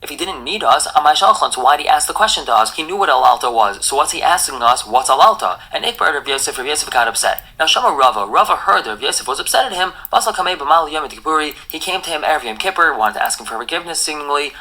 If he didn't need us, so why did he ask the question to us? He knew what alalta was, so what's he asking us? What's alalta? And Ikbar Rav Yosef got upset. Now Shama Rava heard that Rav Yosef was upset at him. He came to him Erev Yom Kippur, wanted to ask him for forgiveness seemingly.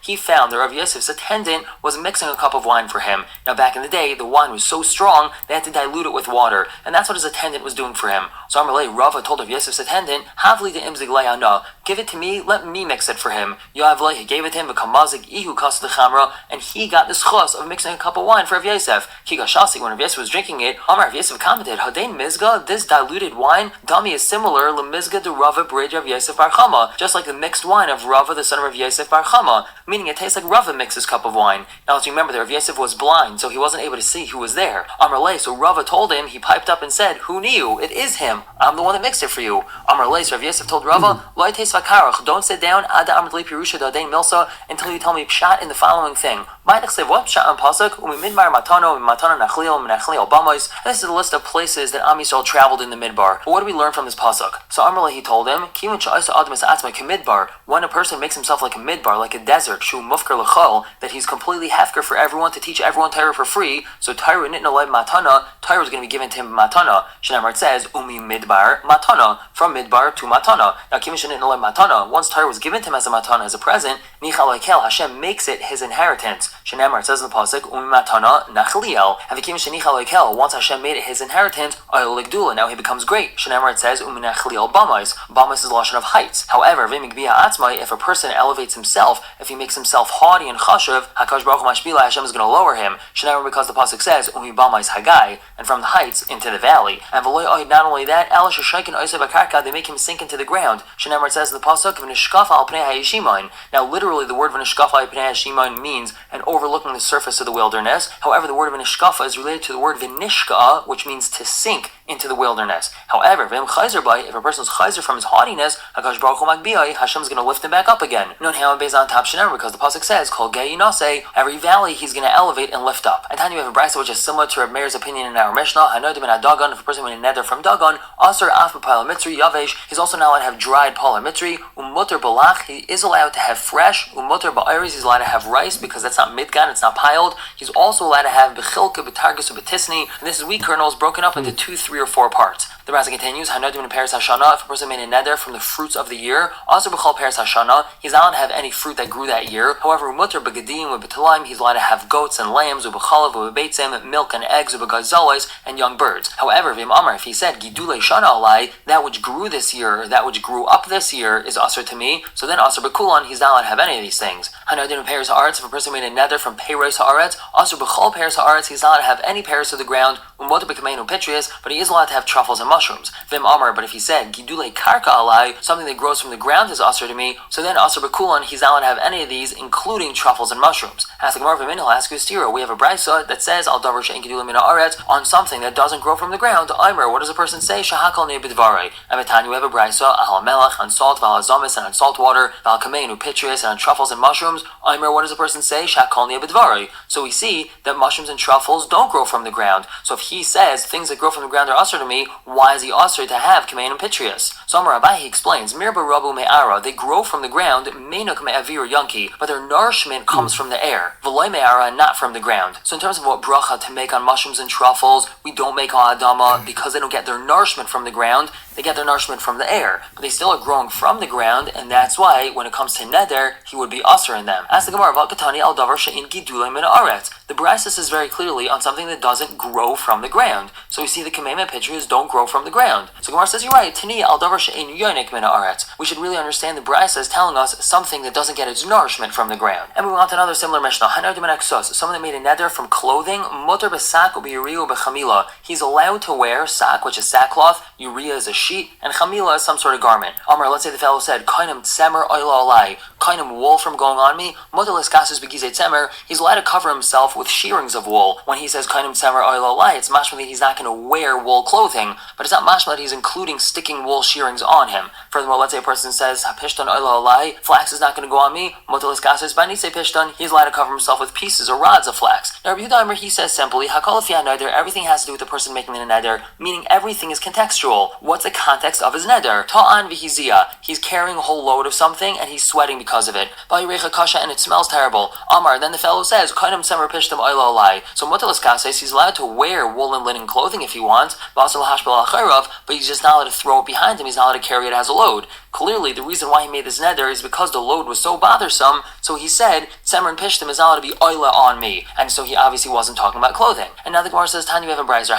He found that Rav Yosef's attendant was mixing a cup of wine for him. Now back in the day, the wine was so strong, they had to dilute it with water, and that's what his attendant was doing for him. So Amalei Rava told Rav Yosef's attendant, Havli de imzig le'ana, give it to me, let me mix it for him. Yoavle, he gave it to him, and he got the schos of mixing a cup of wine for Rav Yosef. Kigashasi, when Rav Yosef was drinking it, Amar Rav Yosef commented, Hadein mizga, this diluted wine, dummy is similar to mizga de Rava bridge of Yosef bar Chama, just like the mixed wine of Rava, the son of Rav Yosef bar Chama, meaning it tastes like Rava mixes cup of wine. Now let's remember that Rav Yosef was blind, so he wasn't able to see who was there. Amar Le, so Rava told him, he piped up and said, who knew? It is him. I'm the one that mixed it for you. Amar Le, so Rav Yosef told Rava, Loi teis vakarach, don't sit down, Ada Amar Le Pirusha Dadein Milsa, until you tell me pshat in the following thing. What pshat on pasuk? Umimidbar matano, matano nachliel bamos. This is a list of places that Am Yisrael traveled in the midbar. But what do we learn from this pasuk? So Amar Le, he told him, Kimun sha'isa adam es atzma kemidbar. When a person makes himself like a midbar, like a desert, shu mufkar l'chol, that he's completely hefker for everyone to teach everyone Torah for free. So Torah nitna lev matana, Torah is going to be given to him matana. Shnamar says umi midbar matana, from midbar to matana. Now kimun nitna lev matana. Once Torah was given to him as a matana, as a present, nichal lekel, Hashem makes it his inheritance. Shnamar says in the pasuk umi matana nachliel. And kimun shenichal lekel, once Hashem made it his inheritance, ayol legdula, now he becomes great. Shnamar says umi nachliel bamais. Bamais is the lashon of heights. However, v'migbia atzmai, if a person elevates himself, if he makes himself haughty and chashuv, Hakadosh Baruch Hu mashpila, Hashem is going to lower him. Shnamar, because the pasuk says umi bamais hagai, and from the heights into the valley. And not only that, el sheshaykin oisei bakarka, they make him sink into the ground. Shnamar says in the pasuk v'nishkaf al pnei hayishimain. Now literally the word v'nishkaf al pnei hayishimain means an overlooking the surface of the wilderness. However, the word v'nishkafa is related to the word v'nishka, which means to sink into the wilderness. However, if a person is chayzer from his haughtiness, Hakadosh Baruch Hu magbiyai, Hashem is going to lift him back up again. Nun haman beis on top shenemar, because the pasuk says, Kol gei yinaseh, every valley he's going to elevate and lift up. And then you have a brisa which is similar to Reb Meir's opinion in our Mishnah. Hanodim and Dagon, if a person went in nether from Dagon, asur af b'pal mitzri yavesh, he's also not allowed to have dried pal mitzri. Umutter balach, he is allowed to have fresh. Umutter ba'aris, he's allowed to have rice because that's not midgan, it's not piled. He's also allowed to have bechilka, betargis, betisni. And this is wheat kernels broken up into 2, 3, or 4 parts. The Resnik continues, Hanodim in Paris Hashana, if a person made a nether from the fruits of the year, also b'chol Paris Hashana, he's not allowed to have any fruit that grew that year. However, umutter begadim, ubetalim, he's allowed to have goats and lambs, ubechalav, ubebeitzim, milk and eggs, ubegazalais, and young birds. However, Vim Amar, if he said, Gidule Shana alai, that which grew this year, that which grew up this year is asr to me, so then asr bekulan, he's not allowed to have any of these things. Hanodim in Paris Haaretz, if a person made a nether from Peiros Haaretz, asr b'chol Paris Haaretz, he's not allowed to have any Paris of the ground, umutter bekameinu pitrius, but he is allowed to have truffles and mushrooms. Vim Amar, but if he said, Gidule Karka alai, something that grows from the ground is asr to me, so then asr bekulan, he's not allowed to have any of these, including truffles and mushrooms. Ask the Gemara of he'll ask you stira. We have a brisa that says, Al davar she'en gidule min haaretz, on something that doesn't grow from the ground. Aimer, what does a person say? Shahakal ne b'dvarei. Avatani, we have a brisa, Al melach, on salt, Val azamis, and on salt water, Val kameinu pitrius, and on truffles and mushrooms. Aimer, what does a person say? Shahakal ne b'dvarei. So we see that mushrooms and truffles don't grow from the ground. So if he says things that grow from the ground are usher to me, why is he usher to have kameinu pitrius? So Amar Rabbi, he explains, Mirba rabu me'ara, they grow from the ground, meinuk me'avir yanki, but their nourishment comes from the air. V'loy me'ara, not from the ground. So in terms of what bracha to make on mushrooms and truffles, we don't make ha'adama because they don't get their nourishment from the ground, they get their nourishment from the air. But they still are growing from the ground, and that's why, when it comes to neder, he would be usher in them. As the Gemara, V'alkatani al davar she'in gidulei min haaretz. The brisa says very clearly on something that doesn't grow from the ground. So we see the commandment pictures don't grow from the ground. So Gemara says, you're right, Tani al davar she'in yonik min haaretz. We should really understand the brisa as telling us something that doesn't get its nourishment from the ground. And we want another similar Mishnah. Someone that made a neder from clothing, mutar b'sak u'b'yuriu b'chamila. He's allowed to wear sak, which is sackcloth, uria is a sheet, and chamila is some sort of garment. Amar, let's say the fellow said, kainam tsemer oila alai, kainam wool from going on me, mutar l'eskasus b'gizei tsemer, he's allowed to cover himself with shearings of wool. When he says kainam tsemer oila alai, it's mashma that he's not going to wear wool clothing, but it's not mashma that he's including sticking wool shearings on him. Furthermore, let's say a person says, pishtan oila alai, flax is not going to go on me, mutar l'eskasus b'nitze pishtan, he's allowed to cover himself with pieces or rods of flax. Now Rabbi Yehuda, he says simply, Hakol Fiyah Neder, everything has to do with the person making the neder, meaning everything is contextual. What's a context of his neder. Ta'an v'hizia. He's carrying a whole load of something and he's sweating because of it. Ba'irecha kasha, and it smells terrible. Amar, then the fellow says, Kainam semer pishtam oilo alai. So mutalas kases, he's allowed to wear woolen linen clothing if he wants, but he's just not allowed to throw it behind him. He's not allowed to carry it as a load. Clearly, the reason why he made this neder is because the load was so bothersome, so he said, Semer and Pishtim is not allowed to be oila on me. And so he obviously wasn't talking about clothing. And now the Gemara says, Tanya, we have a brayzer.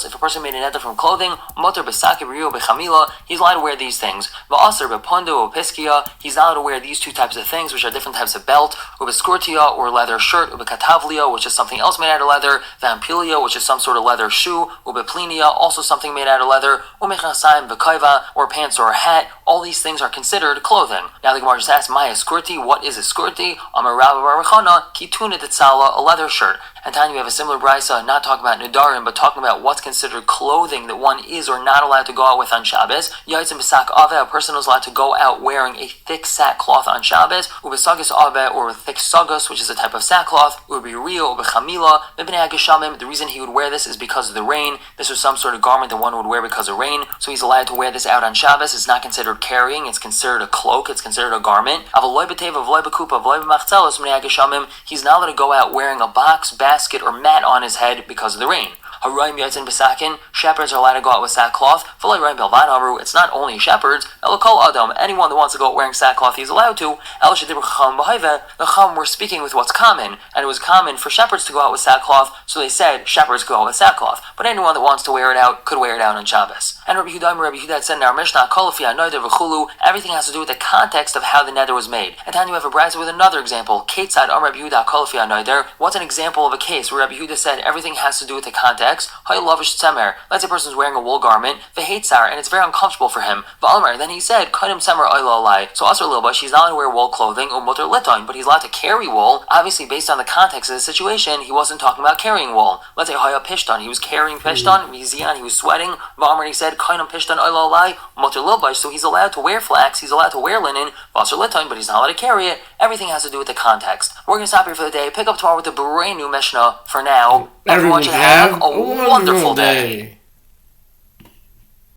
If a person made a neder from clothing, motor b'saki b'riyo b'chamila, he's allowed to wear these things. V'aser b'pondo b'piskia, he's not allowed to wear these two types of things, which are different types of belt, ub'skurtia, or leather shirt, ub'katavlia, which is something else made out of leather, vampilia, which is some sort of leather shoe, ub'plinia, also something made out of leather, u'mechasayim v'kaiva, or pants or a hat. All these things are considered clothing. Now the Gemara just asks, Maya skurti, what is a skurti? Amar Rabbi Barachana, kituna tetzala, a leather shirt. And Tanya, we have a similar brisa, not talking about Nedarim, but talking about what's considered clothing that one is or not allowed to go out with on Shabbos. Yaitzim b'sak aveh, a person is allowed to go out wearing a thick sackcloth on Shabbos. Ub'sagis aveh, or a thick sagus, which is a type of sackcloth. U'b'riyo, u'b'chamila, mibnei hageshamim. The reason he would wear this is because of the rain. This was some sort of garment that one would wear because of rain. So he's allowed to wear this out on Shabbos. It's not considered carrying, it's considered a cloak, it's considered a garment. He's not allowed to go out wearing a box, basket, or mat on his head because of the rain. Shepherds are allowed to go out with sackcloth. It's not only shepherds, anyone that wants to go out wearing sackcloth, he's allowed to. The Chum were speaking with what's common, and it was common for shepherds to go out with sackcloth, so they said shepherds go out with sackcloth. But anyone that wants to wear it out could wear it out on Shabbos. And Rabbi Huda said in our Mishnah, everything has to do with the context of how the neder was made. And then you have a brayza with another example. What's an example of a case where Rabbi Huda said everything has to do with the context? Let's say a person's wearing a wool garment, and it's very uncomfortable for him. Then he said, so Asr Lilbash, he's not allowed to wear wool clothing, but he's allowed to carry wool. Obviously, based on the context of the situation, he wasn't talking about carrying wool. Let's say Haya Pishtan, he was carrying Pishtan, he was sweating, and he said, so he's allowed to wear flax, he's allowed to wear linen, but he's not allowed to carry it. Everything has to do with the context. We're going to stop here for the day, pick up tomorrow with a brand new Mishnah. For now, everyone should have a wonderful day.